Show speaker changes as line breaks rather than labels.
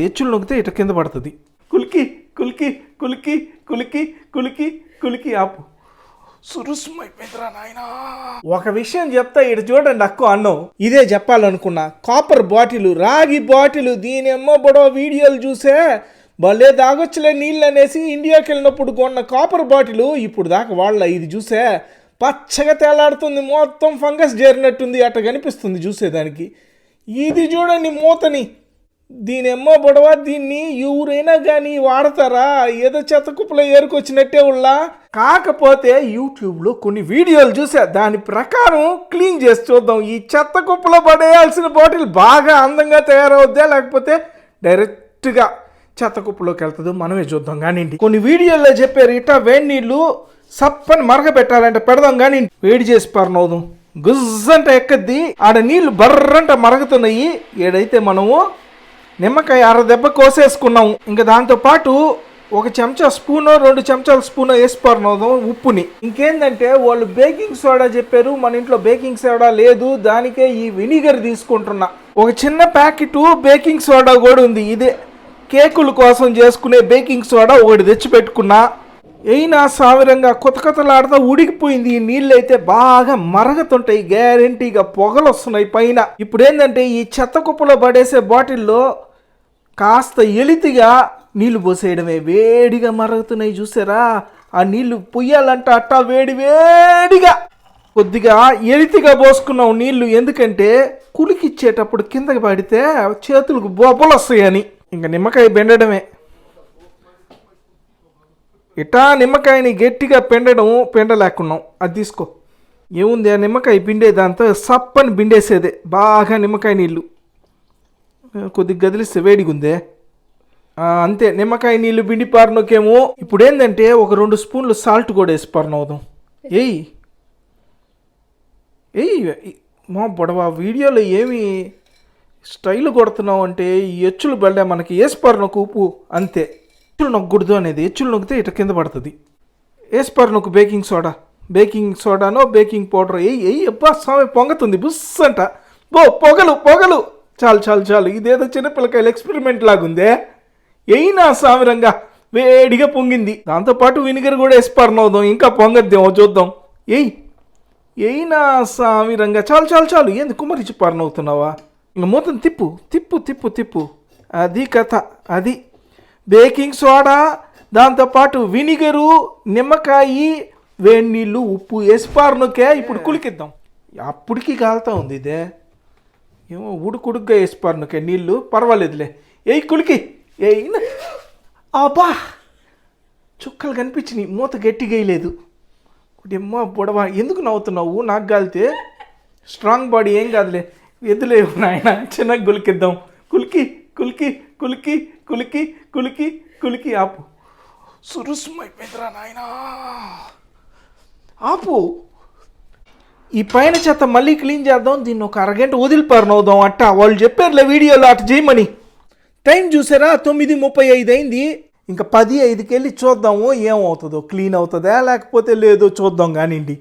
హెచ్చులు నొక్కితే ఇట కింద పడుతుంది. కులికి కులికి కులికి కులికి కులికి కులికి ఆపు. సురుసుమైపోయిందిరా నాయనా. ఒక విషయం చెప్తా, ఇటు చూడండి అక్కో అన్నం. ఇదే చెప్పాలనుకున్నా. కాపర్ బాటిల్, రాగి బాటిల్, దీని అమ్మ బొడవ వీడియోలు చూసే భలే తాగొచ్చులే నీళ్ళు అనేసి ఇండియాకి వెళ్ళినప్పుడు కొన్న కాపర్ బాటిల్ ఇప్పుడు దాకా వాళ్ళ. ఇది చూసే పచ్చగా తేలాడుతుంది, మొత్తం ఫంగస్ చేరినట్టుంది, అట్ట కనిపిస్తుంది చూసేదానికి. ఇది చూడండి మూతని, దీని ఎమ్మో బొడవ. దీన్ని ఎవరైనా కానీ వాడతారా? ఏదో చెత్త కుప్పలో ఏరుకొచ్చినట్టే ఉల్లా. కాకపోతే యూట్యూబ్లో కొన్ని వీడియోలు చూసా, దాని ప్రకారం క్లీన్ చేసి చూద్దాం. ఈ చెత్త కుప్పలో పడేయాల్సిన బాటిల్ బాగా అందంగా తయారవుద్దా లేకపోతే డైరెక్ట్గా చెత్త కుప్పలోకి వెళ్తుందో మనమే చూద్దాం కానీ. కొన్ని వీడియోల్లో చెప్పారు ఇట్ట వేడి నీళ్ళు సప్పని మరగబెట్టాలంటే పెడదాం కానీ వేడి చేసి పరనవుదాం. గుజ్జంట ఎక్కద్ది, ఆడ నీళ్లు బర్రంట మరుగుతున్నాయి. ఏడైతే మనము నిమ్మకాయ 6 దెబ్బ కోసేసుకున్నాం. ఇంకా దాంతోపాటు 1 చెంచా స్పూను 2 చెంచాల స్పూను వేసి పరనవుదాం ఉప్పుని. ఇంకేందంటే వాళ్ళు బేకింగ్ సోడా చెప్పారు, మన ఇంట్లో బేకింగ్ సోడా లేదు, దానికే ఈ వినిగర్ తీసుకుంటున్నా. ఒక చిన్న ప్యాకెట్ బేకింగ్ సోడా కూడా ఉంది. ఇదే కేకుల కోసం చేసుకునే బేకింగ్ సోడా ఒకటి తెచ్చిపెట్టుకున్నా. అయినా సావిరంగా కొత్తలాడుతూ ఉడికిపోయింది. ఈ నీళ్ళు అయితే బాగా మరగతుంటాయి, గ్యారెంటీగా పొగలు వస్తున్నాయి పైన. ఇప్పుడు ఏంటంటే ఈ చెత్త కుప్పలో పడేసే బాటిల్లో కాస్త ఎలితిగా నీళ్లు పోసేయడమే. వేడిగా మరుగుతున్నాయి చూసారా? ఆ నీళ్లు పొయ్యాలంట అట్టా వేడిగా కొద్దిగా ఎలితిగా పోసుకున్నాం నీళ్లు. ఎందుకంటే కులికిచ్చేటప్పుడు కిందకి పడితే చేతులకు బొబ్బలు వస్తాయని. ఇంకా నిమ్మకాయ బెండడమే. ఇటా నిమ్మకాయని గట్టిగా పెండలేకున్నాం. అది తీసుకో. ఏముంది ఆ నిమ్మకాయ పిండే దాంతో సప్పని పిండేసేదే. బాగా నిమ్మకాయ నీళ్ళు కొద్దిగా గదిలిస్తే వేడిగా ఉందే. అంతే, నిమ్మకాయ నీళ్ళు పిండి పారినోకేమో. ఇప్పుడు ఏంటంటే ఒక 2 స్పూన్లు సాల్ట్ కూడా వేసి పారినవుదాం. ఏయ్ మా బొడవ వీడియోలో ఏమి స్టైల్ కొడుతున్నావు అంటే ఈ ఎచ్చులు బళ్ళే మనకి వేసి పారినొక ఉప్పు అంతే. ఎచ్చులు నొక్కకూడదు అనేది, ఎచ్చులు నొక్కితే ఇట కింద పడుతుంది. వేసిపారు నొక్కు బేకింగ్ సోడానో బేకింగ్ పౌడర్ అబ్బా స్వామి పొంగతుంది బుస్ అంట. పొగలు చాలు. ఇదేదో చిన్నపిల్లకాయలు ఎక్స్పెరిమెంట్ లాగుందే. అయినా సామిరంగా వేడిగా పొంగింది. దాంతోపాటు వినిగర్ కూడా వేసిపారనవుదాం, ఇంకా పొంగద్దేమో చూద్దాం. అయినా సామిరంగా చాలు. ఏంది కుమ్మరించి పారనవుతున్నావా? ఇంకా మూతను తిప్పు. అది కథ. అది బేకింగ్ సోడా, దాంతోపాటు వినిగరు, నిమ్మకాయ, వేడి నీళ్ళు, ఉప్పు వేసిపారనొకే. ఇప్పుడు కులికిద్దాం. అప్పటికి కాలుతా ఉంది ఇదే. ఏమో ఉడుకుడుగ్గా వేసిపారనొకే నీళ్ళు. పర్వాలేదులే. కులికి అబ్బా చుక్కలు కనిపించినాయి. మూత గట్టిగా వేయలేదు. అమ్మా బుడవ, ఎందుకు నవ్వుతున్నావు? నాకు కాలితే స్ట్రాంగ్ బాడీ ఏం కాదులే, ఎద్దులేవు నాయన. చిన్నగా గులికిద్దాం. కులికి ఆపు. సురుసుమైపోయిందిరా నాయనా. ఆపు. ఈ పైన చెత్త మళ్ళీ క్లీన్ చేద్దాం. దీన్ని ఒక అరగంట వదిలిపారనవుదాం. అట్ట వాళ్ళు చెప్పారులే వీడియోలో అటు చేయమని. టైం చూసారా? 9:35 అయింది. ఇంకా 10:05కి వెళ్ళి చూద్దాము ఏమవుతుందో. క్లీన్ అవుతుందా లేకపోతే లేదో చూద్దాం కానివ్వండి.